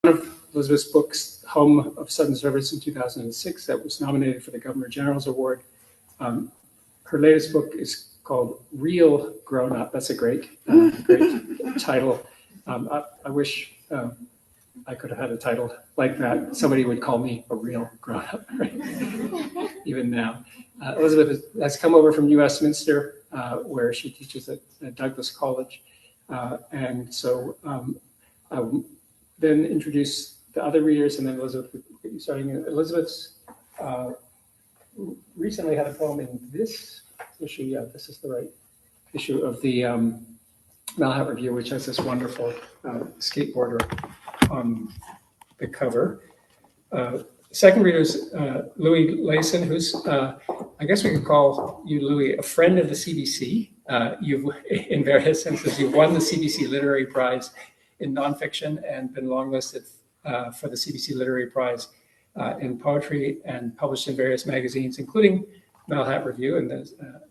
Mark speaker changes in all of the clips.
Speaker 1: of Elizabeth's books, Home of Sudden Service in 2006, that was nominated for the Governor General's Award. Her latest book is called Real Grownup. That's a great title. I wish I could have had a title like that. Somebody would call me a real grown-up, right? Even now. Elizabeth has come over from Westminster, where she teaches at Douglas College. And so I will then introduce the other readers, and then Elizabeth will get you starting. Elizabeth's recently had a poem in this issue. Yeah, this is the right issue of the Malahat Review, which has this wonderful skateboarder on the cover. Second reader is Louie Leyson, who's, I guess we could call you, Louie, a friend of the CBC. You've, in various senses, you've won the CBC Literary Prize in Nonfiction and been longlisted for the CBC Literary Prize in poetry and published in various magazines, including Malahat Review, and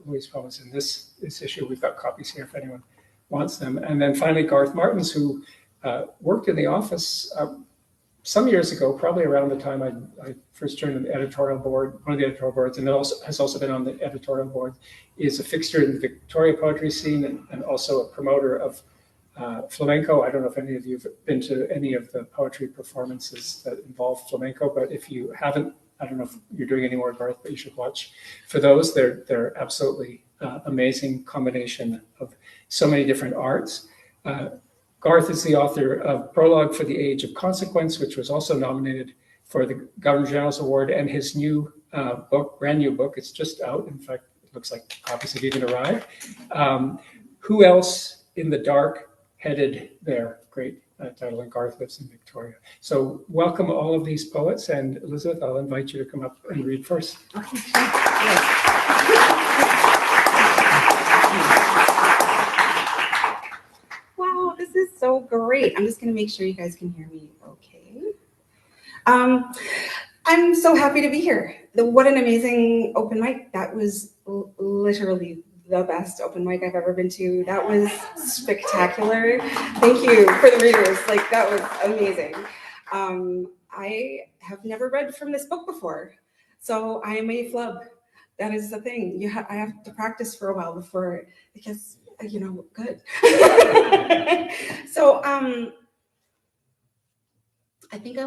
Speaker 1: Louie's poems in this issue. We've got copies here if anyone wants them. And then finally, Garth Martens, who worked in the office some years ago, probably around the time I first joined the editorial board, one of the editorial boards, and has also been on the editorial board, is a fixture in the Victoria poetry scene and also a promoter of flamenco. I don't know if any of you have been to any of the poetry performances that involve flamenco, but if you haven't, I don't know if you're doing any more, Garth, but you should watch for those. They're absolutely amazing combination of so many different arts. Garth is the author of Prologue for the Age of Consequence, which was also nominated for the Governor General's Award, and his new book, brand new book, it's just out. In fact, it looks like copies have even arrived. Who Else in the Dark Headed There? Great title, and Garth lives in Victoria. So welcome all of these poets, and Elizabeth, I'll invite you to come up and read first.
Speaker 2: Okay, sure. Yeah. Wow, this is so great. I'm just going to make sure you guys can hear me okay. I'm so happy to be here. What an amazing open mic. That was literally the best open mic I've ever been to. That was spectacular. Thank you for the readers. Like, that was amazing. I have never read from this book before, so I am a flub. That is the thing. I have to practice for a while before, because, you know, good. So I think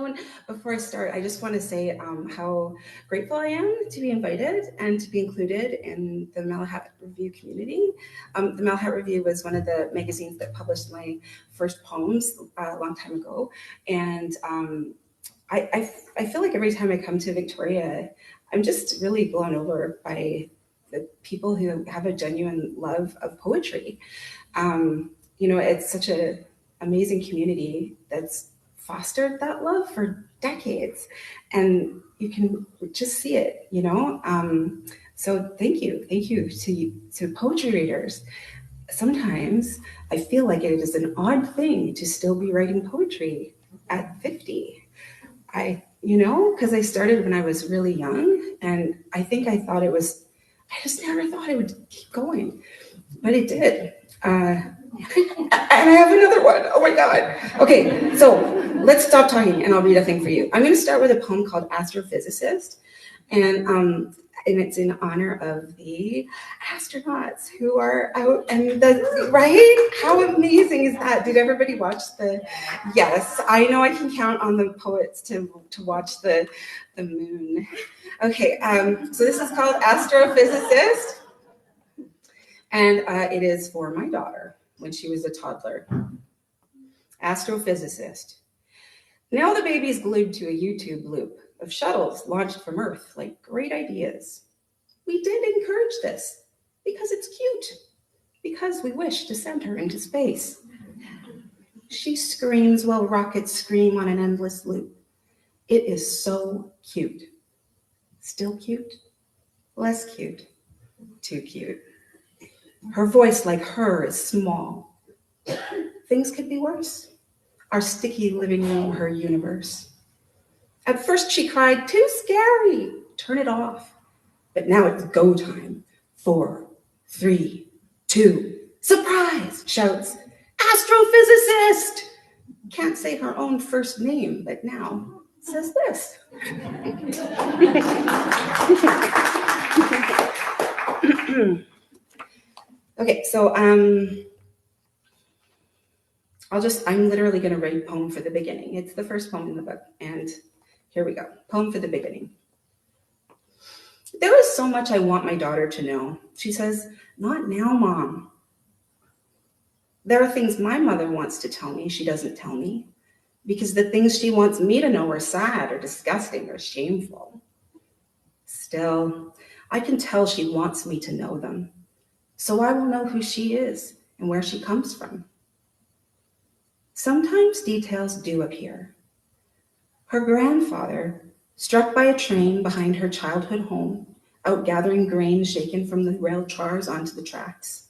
Speaker 2: before I start, I just want to say how grateful I am to be invited and to be included in the Malahat Review community. The Malahat Review was one of the magazines that published my first poems a long time ago. And I feel like every time I come to Victoria, I'm just really blown over by the people who have a genuine love of poetry. You know, it's such an amazing community that's fostered that love for decades, and you can just see it, you know. So thank you to poetry readers. Sometimes I feel like it is an odd thing to still be writing poetry at 50. You know, because I started when I was really young, and I think I just never thought it would keep going, but it did. And I have another one. Oh my God. Okay, so let's stop talking and I'll read a thing for you. I'm going to start with a poem called Astrophysicist, and it's in honor of the astronauts who are out, and right? How amazing is that? Did everybody watch yes, I know I can count on the poets to watch the moon. Okay, so this is called Astrophysicist, and it is for my daughter when she was a toddler. Astrophysicist. Now the baby's glued to a YouTube loop of shuttles launched from Earth like great ideas. We did encourage this because it's cute, because we wish to send her into space. She screams while rockets scream on an endless loop. It is so cute. Still cute, less cute, too cute. Her voice, like her, is small. Things could be worse. Our sticky living room, her universe. At first she cried, "Too scary, turn it off." But now it's go time. 4, 3, 2, surprise, shouts, "Astrophysicist!" Can't say her own first name, but now says this. Okay, so I'm literally going to write a poem for the beginning. It's the first poem in the book, and here we go. Poem for the beginning. There is so much I want my daughter to know. She says, "Not now, Mom." There are things my mother wants to tell me she doesn't tell me, because the things she wants me to know are sad or disgusting or shameful. Still, I can tell she wants me to know them, so I will know who she is and where she comes from. Sometimes details do appear. Her grandfather, struck by a train behind her childhood home, out gathering grain shaken from the rail cars onto the tracks.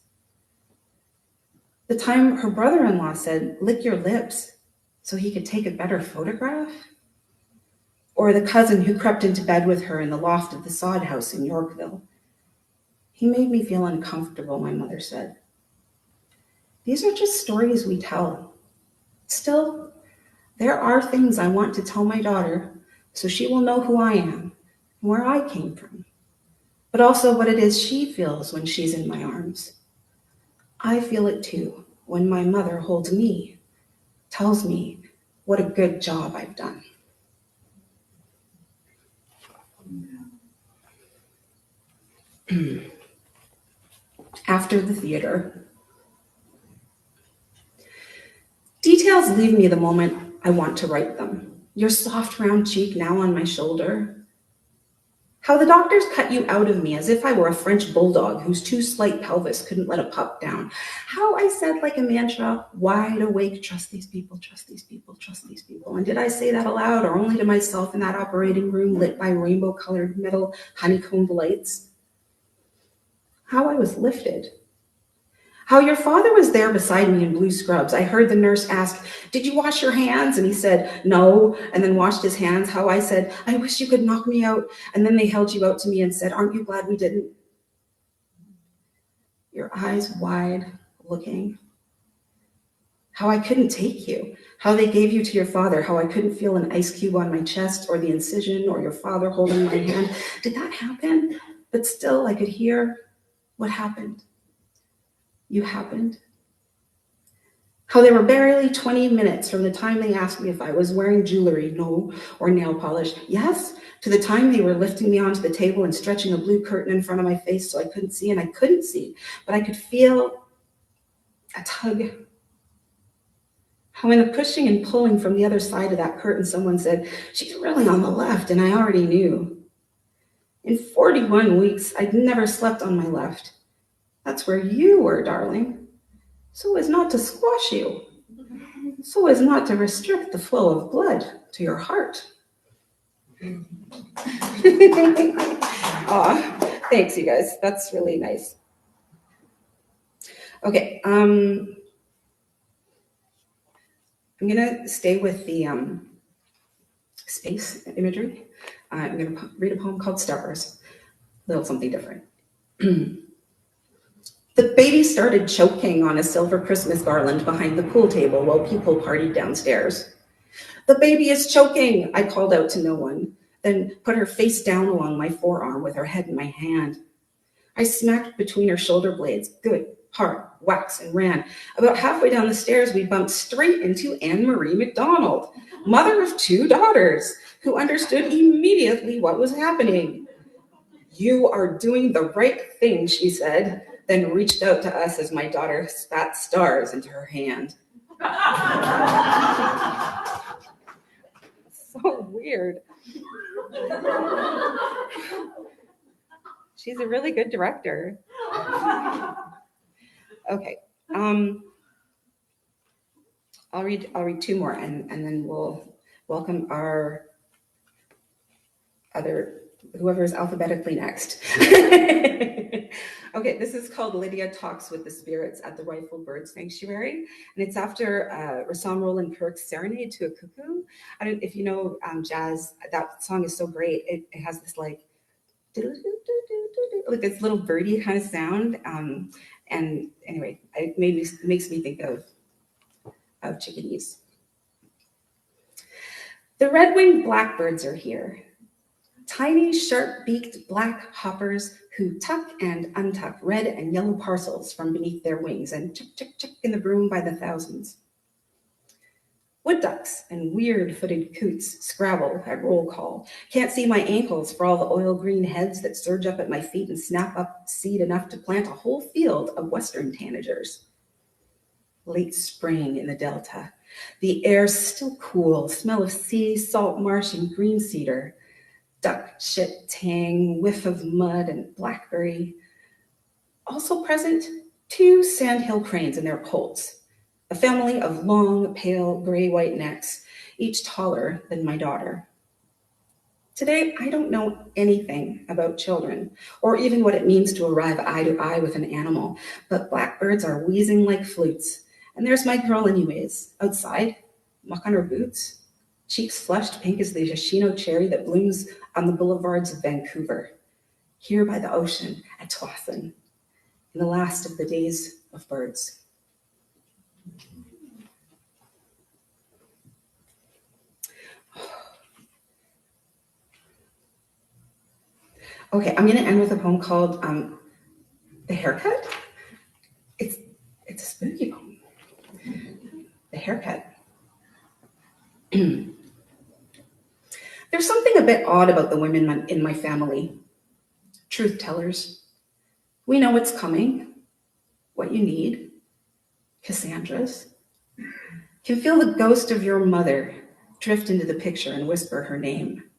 Speaker 2: The time her brother-in-law said, "Lick your lips," so he could take a better photograph. Or the cousin who crept into bed with her in the loft of the sod house in Yorkville. He made me feel uncomfortable, my mother said. These are just stories we tell. Still, there are things I want to tell my daughter so she will know who I am and where I came from, but also what it is she feels when she's in my arms. I feel it too when my mother holds me, tells me what a good job I've done. After the theater. Details leave me the moment I want to write them. Your soft round cheek now on my shoulder. How the doctors cut you out of me as if I were a French bulldog whose too slight pelvis couldn't let a pup down. How I said like a mantra, wide awake, trust these people, trust these people, trust these people. And did I say that aloud or only to myself in that operating room lit by rainbow-colored metal honeycombed lights? How I was lifted. How your father was there beside me in blue scrubs. I heard the nurse ask, "Did you wash your hands?" And he said, "No," and then washed his hands. How I said, "I wish you could knock me out." And then they held you out to me and said, "Aren't you glad we didn't?" Your eyes wide, looking. How I couldn't take you. How they gave you to your father. How I couldn't feel an ice cube on my chest or the incision or your father holding my hand. Did that happen? But still, I could hear what happened. You happened. How they were barely 20 minutes from the time they asked me if I was wearing jewelry, no, or nail polish, yes, to the time they were lifting me onto the table and stretching a blue curtain in front of my face so I couldn't see, and I couldn't see, but I could feel a tug. How in the pushing and pulling from the other side of that curtain, someone said, "She's really on the left," and I already knew. In 41 weeks, I'd never slept on my left. That's where you were, darling. So as not to squash you, so as not to restrict the flow of blood to your heart. Aw, thanks, you guys. That's really nice. Okay, I'm gonna stay with the space imagery. I'm gonna read a poem called Stars, a little something different. The baby started choking on a silver Christmas garland behind the pool table while people partied downstairs. "The baby is choking," I called out to no one, then put her face down along my forearm with her head in my hand. I smacked between her shoulder blades, good, hard, whacks, and ran. About halfway down the stairs, we bumped straight into Anne-Marie MacDonald, mother of 2 daughters, who understood immediately what was happening. "You are doing the right thing," she said, then reached out to us as my daughter spat stars into her hand. So weird. She's a really good director. Okay. I'll read 2 more and then we'll welcome our whoever is alphabetically next. Okay, this is called Lydia Talks with the Spirits at the Rifle Bird Sanctuary, and it's after Rassam Roland Kirk's Serenade to a Cuckoo. I don't know if you know jazz. That song is so great. It has this like this little birdie kind of sound. And anyway, it makes me think of chickadees. The red-winged blackbirds are here. Tiny, sharp-beaked black hoppers who tuck and untuck red and yellow parcels from beneath their wings and chick, chick, chick in the broom by the thousands. Wood ducks and weird-footed coots scrabble at roll call. Can't see my ankles for all the oil green heads that surge up at my feet and snap up seed enough to plant a whole field of western tanagers. Late spring in the Delta. The air still cool, smell of sea, salt marsh, and green cedar. Duck shit tang, whiff of mud and blackberry. Also present, 2 sandhill cranes and their colts, a family of long, pale, gray-white necks, each taller than my daughter. Today, I don't know anything about children, or even what it means to arrive eye to eye with an animal, but blackbirds are wheezing like flutes. And there's my girl anyways, outside, muck on her boots, cheeks flushed pink as the Yoshino cherry that blooms on the boulevards of Vancouver, here by the ocean at Tuathan, in the last of the days of birds. Okay, I'm gonna end with a poem called The Haircut. It's a spooky poem. The Haircut. There's something a bit odd about the women in my family. Truth tellers. We know what's coming, what you need. Cassandras. Can feel the ghost of your mother drift into the picture and whisper her name.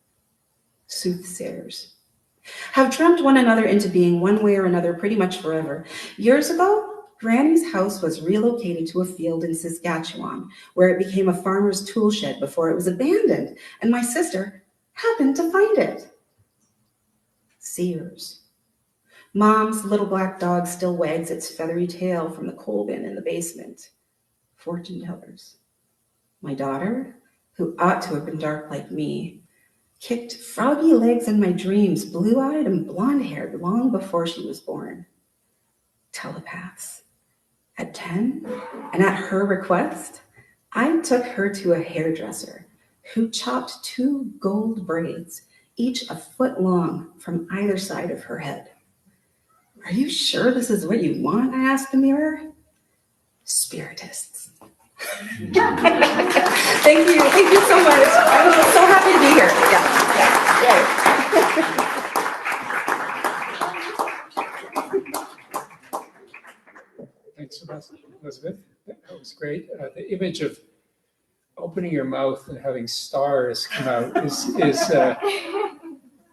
Speaker 2: Soothsayers. Have dreamt one another into being one way or another pretty much forever. Years ago, Granny's house was relocated to a field in Saskatchewan, where it became a farmer's tool shed before it was abandoned, and my sister happened to find it. Seers. Mom's little black dog still wags its feathery tail from the coal bin in the basement. Fortune tellers. My daughter, who ought to have been dark like me, kicked froggy legs in my dreams, blue-eyed and blonde-haired long before she was born. Telepaths. At 10, and at her request, I took her to a hairdresser who chopped 2 gold braids, each a foot long from either side of her head. Are you sure this is what you want? I asked the mirror. Spiritists. Thank you so much. I'm so happy to be here. Yeah.
Speaker 1: Thanks, Elizabeth. That was great. The image of opening your mouth and having stars come out is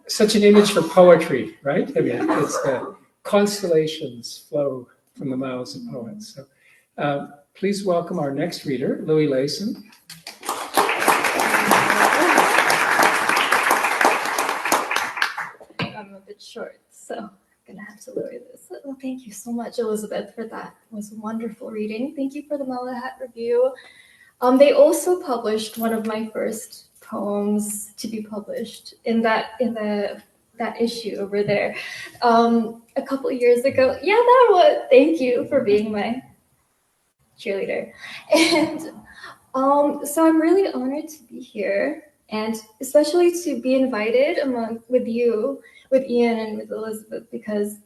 Speaker 1: such an image for poetry, right? I mean, it's constellations flow from the mouths of poets. So please welcome our next reader, Louie Leyson.
Speaker 3: I'm a bit short, so I'm gonna have to lower this. Well, thank you so much, Elizabeth, for that. It was wonderful reading. Thank you for the Malahat review. They also published one of my first poems to be published in that issue over there a couple of years ago. Yeah, that was. Thank you for being my cheerleader. And so I'm really honored to be here, and especially to be invited with you, with Ian and with Elizabeth, because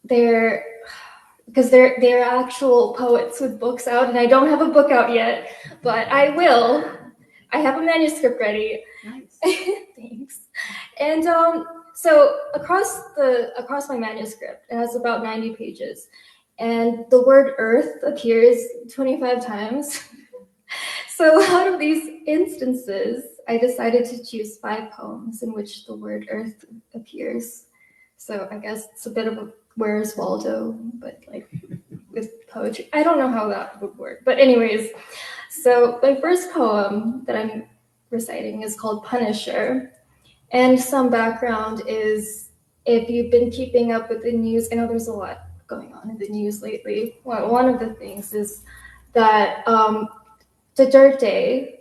Speaker 3: they're actual poets with books out, and I don't have a book out yet, but I will. I have a manuscript ready.
Speaker 2: Nice.
Speaker 3: Thanks. And so across my manuscript, it has about 90 pages, and the word Earth appears 25 times. So out of these instances, I decided to choose 5 poems in which the word Earth appears. So I guess it's a bit of a Where's Waldo, but like with poetry. I don't know how that would work. But anyways, so my first poem that I'm reciting is called Punisher. And some background is, if you've been keeping up with the news, I know there's a lot going on in the news lately. One of the things is that Duterte,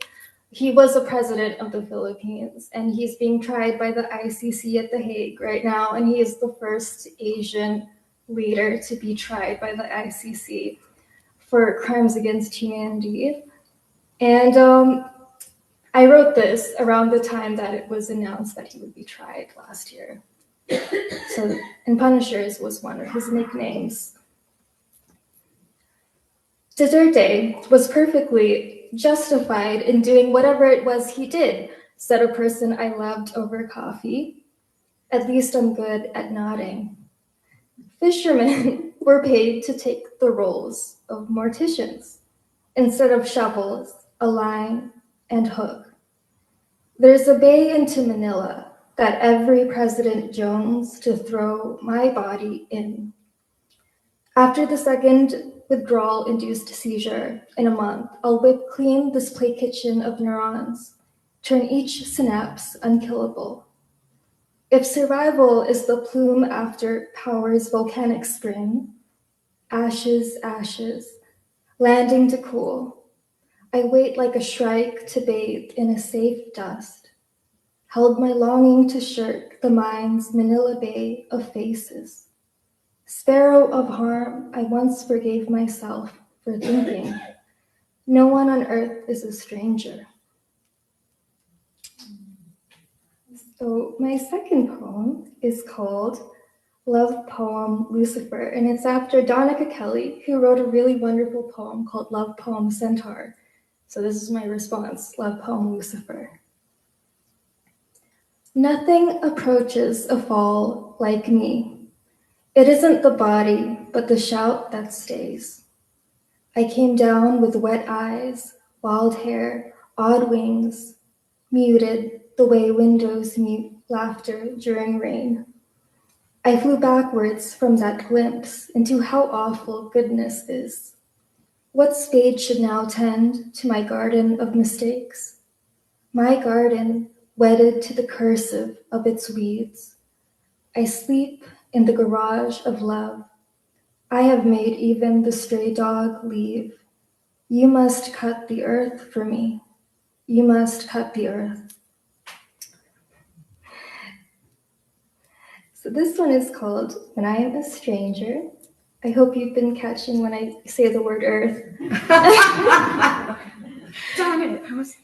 Speaker 3: he was the president of the Philippines, and he's being tried by the ICC at The Hague right now, and he is the first Asian leader to be tried by the ICC for crimes against humanity. And I wrote this around the time that it was announced that he would be tried last year. And Punishers was one of his nicknames. Duterte was perfectly justified in doing whatever it was he did, said a person I loved over coffee. At least I'm good at nodding. Fishermen were paid to take the roles of morticians instead of shovels, a line, and hook. There's a bay into Manila that every President Jones to throw my body in. After the second withdrawal-induced seizure in a month, I'll whip clean this play kitchen of neurons, turn each synapse unkillable. If survival is the plume after power's volcanic spring, ashes, ashes, landing to cool, I wait like a shrike to bathe in a safe dust, held my longing to shirk the mind's Manila bay of faces. Sparrow of harm, I once forgave myself for thinking, no one on earth is a stranger. So my second poem is called Love Poem Lucifer, and it's after Donica Kelly, who wrote a really wonderful poem called Love Poem Centaur. So this is my response, Love Poem Lucifer. Nothing approaches a fall like me. It isn't the body, but the shout that stays. I came down with wet eyes, wild hair, odd wings, muted the way windows mute laughter during rain. I flew backwards from that glimpse into how awful goodness is. What spade should now tend to my garden of mistakes? My garden wedded to the cursive of its weeds. I sleep in the garage of love. I have made even the stray dog leave. You must cut the earth for me. You must cut the earth. So this one is called When I Am a Stranger. I hope you've been catching when I say the word earth.
Speaker 2: Darn it, I missed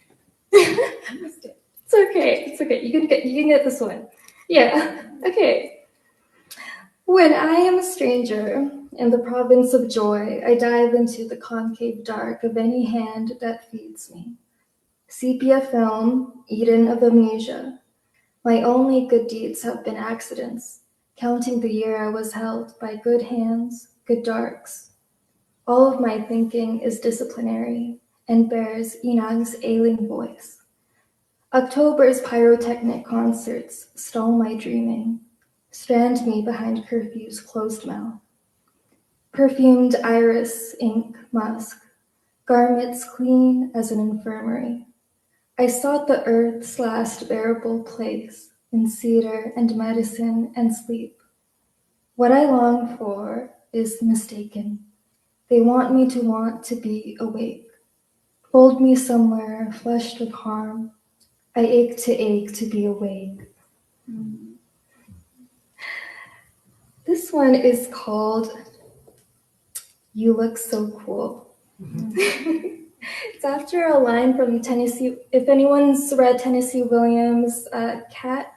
Speaker 2: it.
Speaker 3: It's okay, it's okay. You can get this one. Yeah, okay. When I am a stranger in the province of joy, I dive into the concave dark of any hand that feeds me. Sepia film, Eden of amnesia. My only good deeds have been accidents, counting the year I was held by good hands, good darks. All of my thinking is disciplinary and bears Inag's ailing voice. October's pyrotechnic concerts stall my dreaming, strand me behind curfew's closed mouth. Perfumed iris, ink, musk, garments clean as an infirmary. I sought the earth's last bearable place in cedar and medicine and sleep. What I long for is mistaken. They want me to want to be awake. Hold me somewhere flushed with harm. I ache to be awake. This one is called You Look So Cool. It's after a line from Tennessee. If anyone's read Tennessee Williams' Cat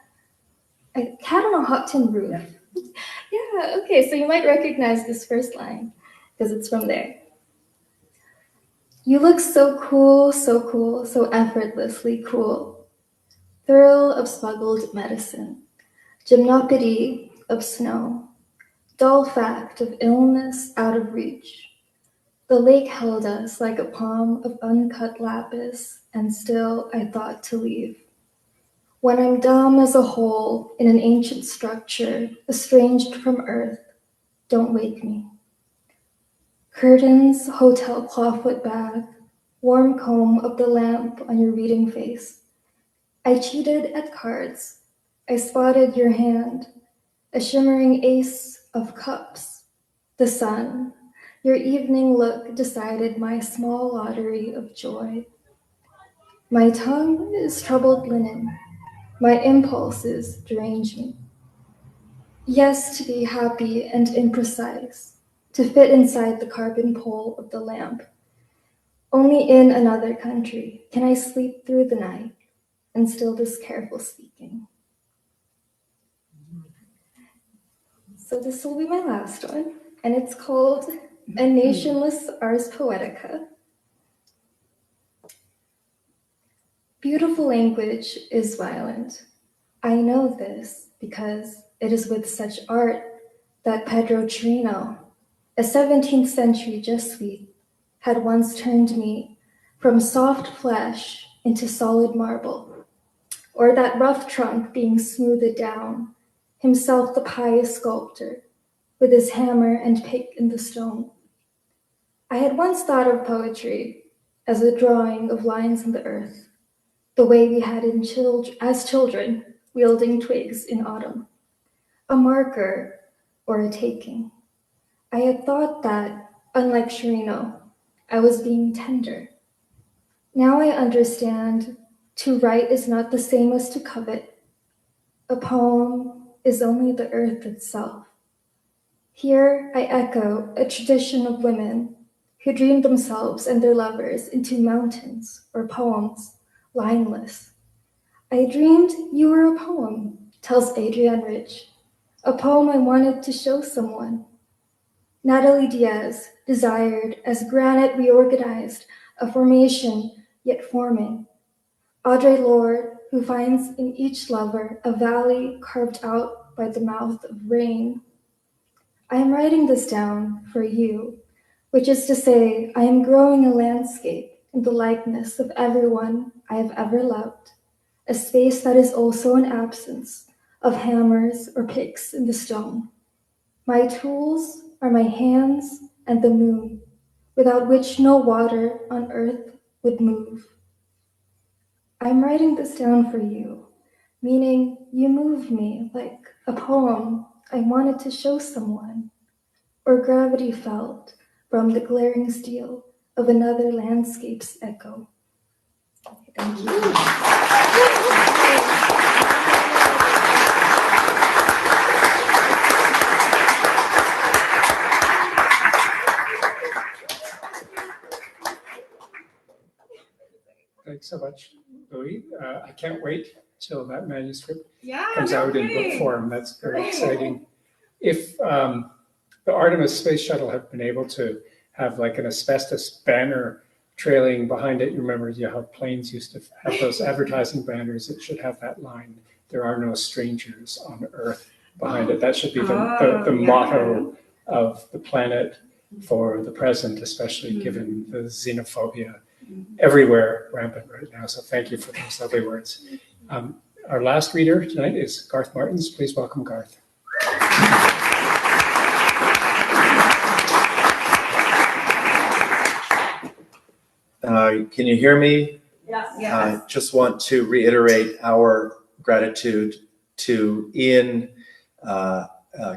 Speaker 3: on a Hot Tin Roof. Yeah, okay, so you might recognize this first line because it's from there. You look so cool, so effortlessly cool. Thrill of smuggled medicine, gymnopedy of snow, dull fact of illness out of reach. The lake held us like a palm of uncut lapis, and still I thought to leave. When I'm dumb as a hole in an ancient structure, estranged from earth, don't wake me. Curtains, hotel clawfoot bag, warm comb of the lamp on your reading face. I cheated at cards. I spotted your hand, a shimmering ace of cups. The sun, your evening look decided my small lottery of joy. My tongue is troubled linen. My impulses derange me. Yes, to be happy and imprecise, to fit inside the carbon pole of the lamp. Only in another country can I sleep through the night and still this careful speaking. So this will be my last one, and it's called A Nationless Ars Poetica. Beautiful language is violent. I know this because it is with such art that Pedro Chirino, a 17th century Jesuit, had once turned me from soft flesh into solid marble, or that rough trunk being smoothed down, himself the pious sculptor, with his hammer and pick in the stone. I had once thought of poetry as a drawing of lines in the earth, the way we had as children wielding twigs in autumn, a marker or a taking. I had thought that, unlike Chirino, I was being tender. Now I understand to write is not the same as to covet. A poem is only the earth itself. Here I echo a tradition of women who dreamed themselves and their lovers into mountains or poems, lineless. I dreamed you were a poem, tells Adrienne Rich, a poem I wanted to show someone. Natalie Diaz desired as granite reorganized, a formation yet forming. Audre Lorde, who finds in each lover a valley carved out by the mouth of rain. I am writing this down for you, which is to say, I am growing a landscape in the likeness of everyone I have ever loved, a space that is also an absence of hammers or picks in the stone. My tools are my hands and the moon, without which no water on earth would move. I'm writing this down for you, meaning you moved me like a poem I wanted to show someone, or gravity felt from the glaring steel of another landscape's echo. Thank you.
Speaker 1: Thanks so much, Louie. I can't wait till that manuscript
Speaker 2: Yeah,
Speaker 1: comes
Speaker 2: no
Speaker 1: out in
Speaker 2: way.
Speaker 1: book form. That's very exciting. If the Artemis space shuttle had been able to have like an asbestos banner trailing behind it, you remember how planes used to have those advertising banners, it should have that line, "There are no strangers on Earth," behind it. That should be the motto of the planet for the present, especially given the xenophobia everywhere rampant right now. So thank you for those lovely words. Our last reader tonight is Garth Martens. Please welcome Garth.
Speaker 4: Can you hear me?
Speaker 2: Yes.
Speaker 4: I just want to reiterate our gratitude to Ian,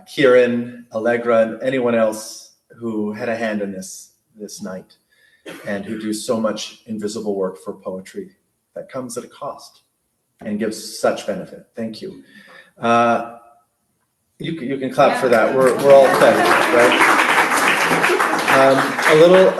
Speaker 4: Kieran, Allegra, and anyone else who had a hand in this night and who do so much invisible work for poetry that comes at a cost and gives such benefit. Thank you. You can clap for that. We're all fed, right? A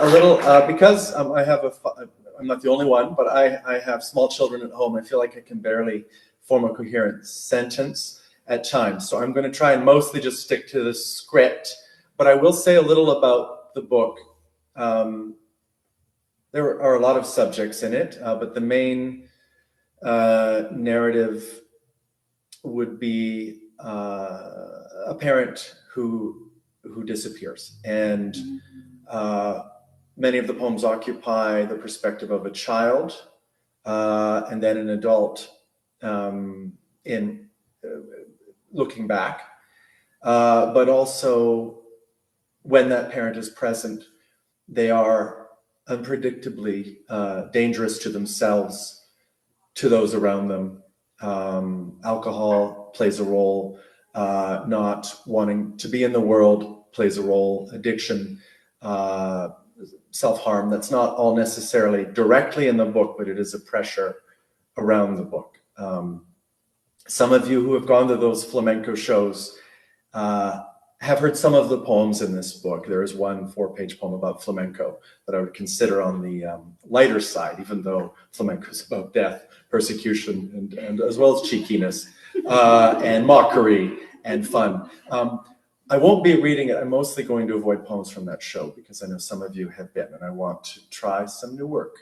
Speaker 4: little, because I'm not the only one, but I have small children at home. I feel like I can barely form a coherent sentence at times. So I'm going to try and mostly just stick to the script, but I will say a little about the book. There are a lot of subjects in it, but the main narrative would be a parent who disappears, and many of the poems occupy the perspective of a child and then an adult in looking back, but also when that parent is present, they are unpredictably dangerous to themselves, to those around them. Alcohol plays a role, not wanting to be in the world plays a role, addiction, self-harm. That's not all necessarily directly in the book, but it is a pressure around the book. Some of you who have gone to those flamenco shows I have heard some of the poems in this book. There is one 4-page poem about flamenco that I would consider on the lighter side, even though flamenco is about death, persecution, and as well as cheekiness, and mockery and fun. I won't be reading it. I'm mostly going to avoid poems from that show because I know some of you have been, and I want to try some new work.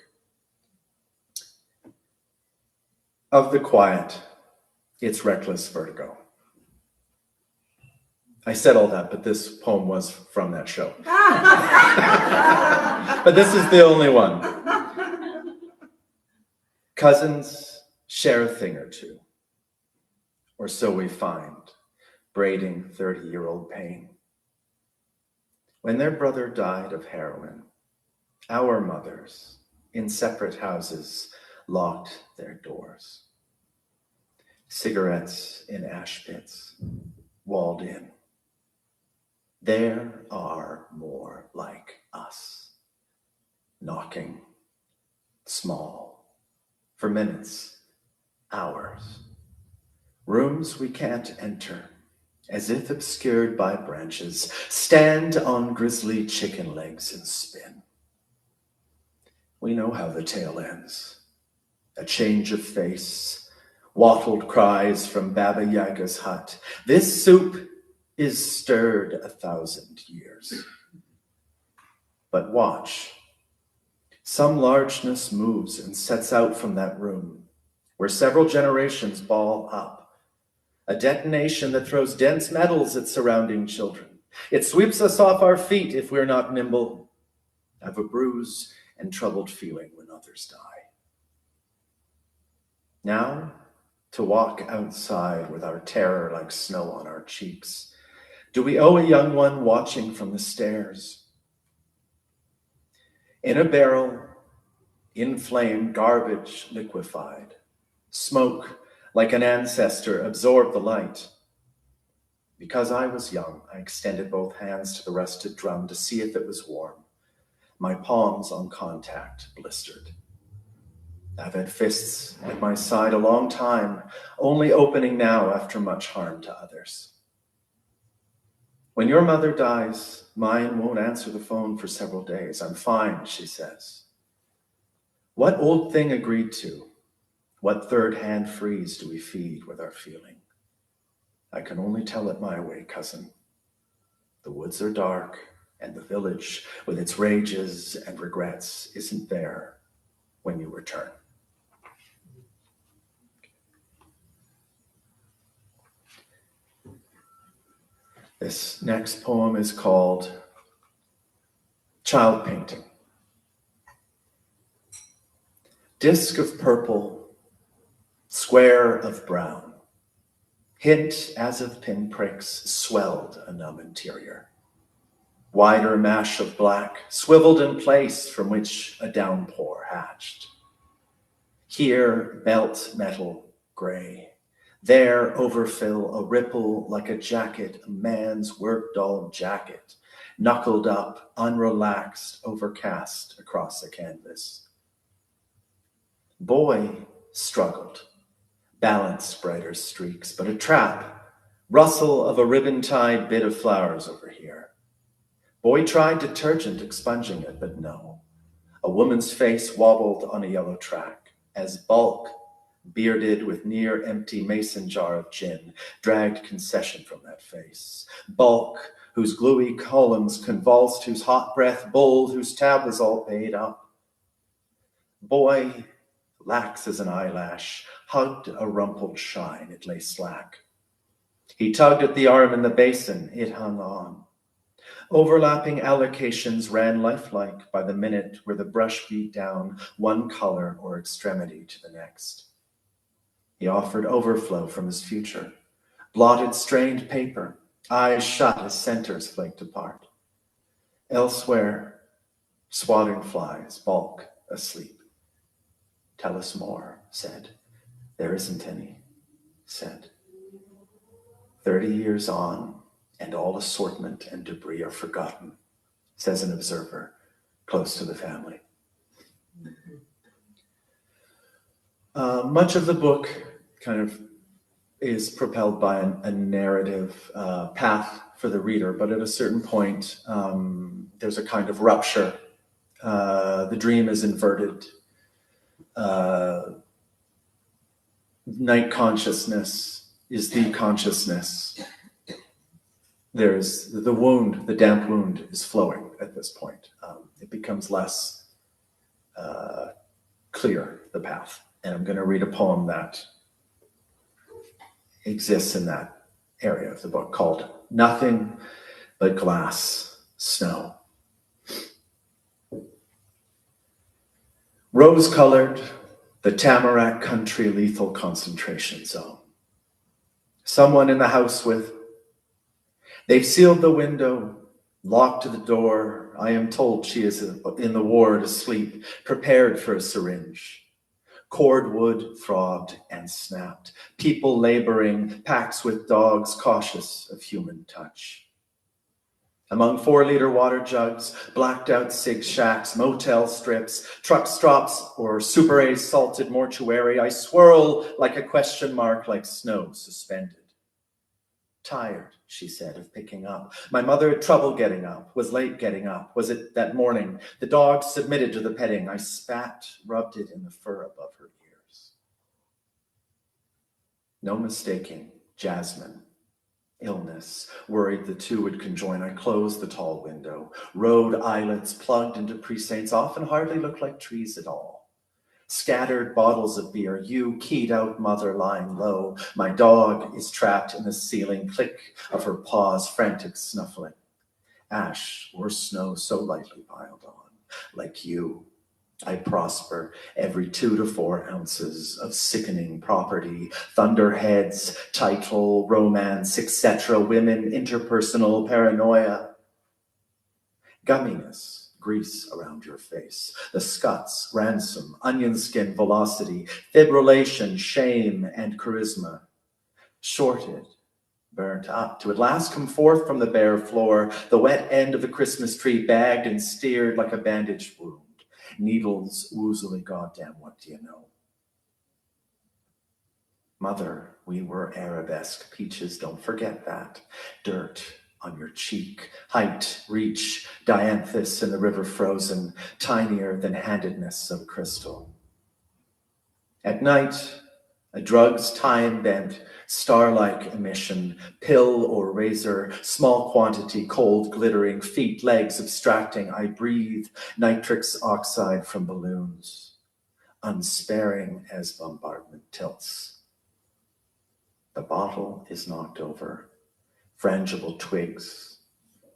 Speaker 4: Of the quiet, its reckless vertigo. I said all that, but this poem was from that show. But this is the only one. Cousins share a thing or two, or so we find, braiding 30-year-old pain. When their brother died of heroin, our mothers, in separate houses, locked their doors. Cigarettes in ash pits, walled in. There are more like us, knocking, small, for minutes, hours. Rooms we can't enter, as if obscured by branches, stand on grisly chicken legs and spin. We know how the tale ends. A change of face, wattled cries from Baba Yaga's hut. This soup is stirred 1,000 years. But watch. Some largeness moves and sets out from that room, where several generations ball up. A detonation that throws dense metals at surrounding children. It sweeps us off our feet if we're not nimble. Have a bruise and troubled feeling when others die. Now, to walk outside with our terror like snow on our cheeks. Do we owe a young one watching from the stairs? In a barrel, in flame, garbage liquefied. Smoke, like an ancestor, absorbed the light. Because I was young, I extended both hands to the rusted drum to see if it was warm. My palms on contact blistered. I've had fists at my side a long time, only opening now after much harm to others. When your mother dies, mine won't answer the phone for several days. I'm fine, she says. What old thing agreed to? What third-hand freeze do we feed with our feeling? I can only tell it my way, cousin. The woods are dark, and the village, with its rages and regrets, isn't there when you return. This next poem is called Child Painting. Disk of purple, square of brown, hint as of pinpricks swelled a numb interior. Wider mash of black, swiveled in place from which a downpour hatched. Here, belt metal gray. There, overfill, a ripple like a jacket, a man's work doll jacket, knuckled up, unrelaxed, overcast across the canvas. Boy struggled, balanced brighter streaks, but a trap, rustle of a ribbon-tied bit of flowers over here. Boy tried detergent expunging it, but no. A woman's face wobbled on a yellow track, as bulk, bearded with near-empty mason jar of gin, dragged concession from that face. Bulk, whose gluey columns convulsed, whose hot breath bowled, whose tab was all paid up. Boy, lax as an eyelash, hugged a rumpled shine, it lay slack. He tugged at the arm in the basin, it hung on. Overlapping allocations ran lifelike by the minute where the brush beat down one color or extremity to the next. He offered overflow from his future, blotted strained paper, eyes shut as centers flaked apart. Elsewhere, swatting flies, bulk, asleep. Tell us more, said. There isn't any, said. 30 years on, and all assortment and debris are forgotten, says an observer close to the family. Much of the book kind of is propelled by a narrative path for the reader, but at a certain point, there's a kind of rupture. The dream is inverted. Night consciousness is the consciousness. There's the wound, the damp wound is flowing at this point. It becomes less clear, the path. And I'm going to read a poem that exists in that area of the book called Nothing But Glass Snow. Rose-colored, the Tamarack Country Lethal Concentration Zone. Someone in the house with. They've sealed the window, locked the door. I am told she is in the ward asleep, prepared for a syringe. Cordwood throbbed and snapped. People laboring, packs with dogs, cautious of human touch. Among 4-liter water jugs, blacked out cig shacks, motel strips, truck stops, or Super A's salted mortuary, I swirl like a question mark, like snow suspended. Tired, she said, of picking up. My mother had trouble getting up, was late getting up. Was it that morning? The dog submitted to the petting. I spat, rubbed it in the fur above her ears. No mistaking, Jasmine. Illness, worried the two would conjoin. I closed the tall window. Road islets plugged into precincts often hardly look like trees at all. Scattered bottles of beer, you keyed out mother lying low. My dog is trapped in the ceiling, click of her paws, frantic snuffling. Ash or snow so lightly piled on, like you. I prosper every 2 to 4 ounces of sickening property, thunderheads, title, romance, etc., women, interpersonal paranoia. Gumminess, grease around your face, the scuts, ransom, onion skin velocity, fibrillation, shame, and charisma. Shorted, burnt up, to at last come forth from the bare floor, the wet end of the Christmas tree bagged and steered like a bandaged wound. Needles, woozily, goddamn, what do you know? Mother, we were arabesque peaches, don't forget that. Dirt on your cheek, height, reach, dianthus in the river frozen, tinier than handedness of crystal. At night, a drug's time-bent, star-like emission, pill or razor, small quantity, cold, glittering, feet, legs abstracting. I breathe nitrous oxide from balloons, unsparing as bombardment tilts. The bottle is knocked over, frangible twigs,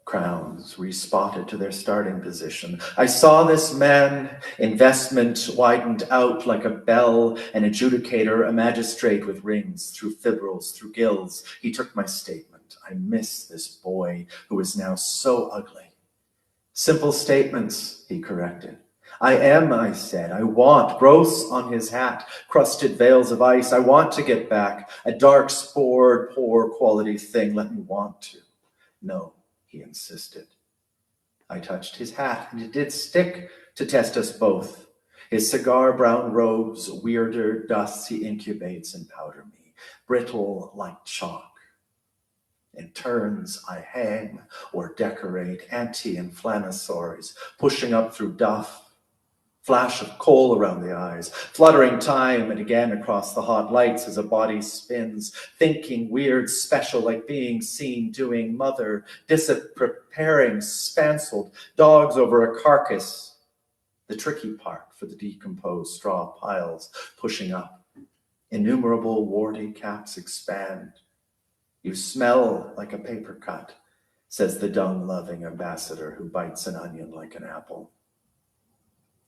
Speaker 4: crowns respotted to their starting position. I saw this man, investment widened out like a bell, an adjudicator, a magistrate with rings, through fibrils, through gills. He took my statement. I miss this boy who is now so ugly. Simple statements, he corrected. I am, I said. I want, gross on his hat, crusted veils of ice. I want to get back, a dark, spored, poor quality thing. Let me want to. No, he insisted. I touched his hat, and it did stick to test us both. His cigar-brown robes, weirder dusts he incubates and powder me, brittle like chalk. In turns, I hang or decorate anti-inflammatories, pushing up through duff, flash of coal around the eyes, fluttering time and again across the hot lights as a body spins, thinking weird, special, like being seen, doing, mother, preparing, spancelled, dogs over a carcass. The tricky part for the decomposed straw piles, pushing up. Innumerable warty caps expand. You smell like a paper cut, says the dung-loving ambassador who bites an onion like an apple.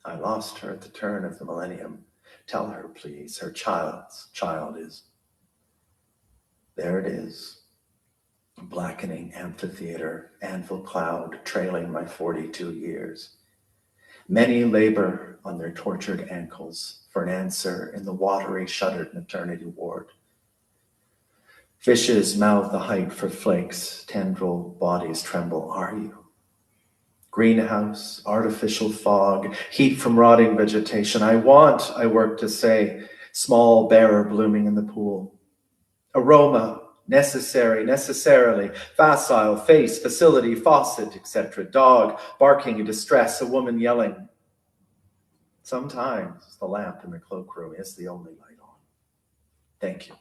Speaker 4: I lost her at the turn of the millennium. Tell her, please, her child's child is. There it is. A blackening amphitheater, anvil cloud trailing my 42 years. Many labor on their tortured ankles for an answer in the watery, shuttered maternity ward. Fishes mouth the height for flakes, tendril bodies tremble. Are you? Greenhouse, artificial fog, heat from rotting vegetation. I work to say, small bearer blooming in the pool. aroma, necessary, necessarily, facile, face, facility, faucet, etc. Dog barking in distress, a woman yelling. Sometimes the lamp in the cloakroom is the only light on. Thank you.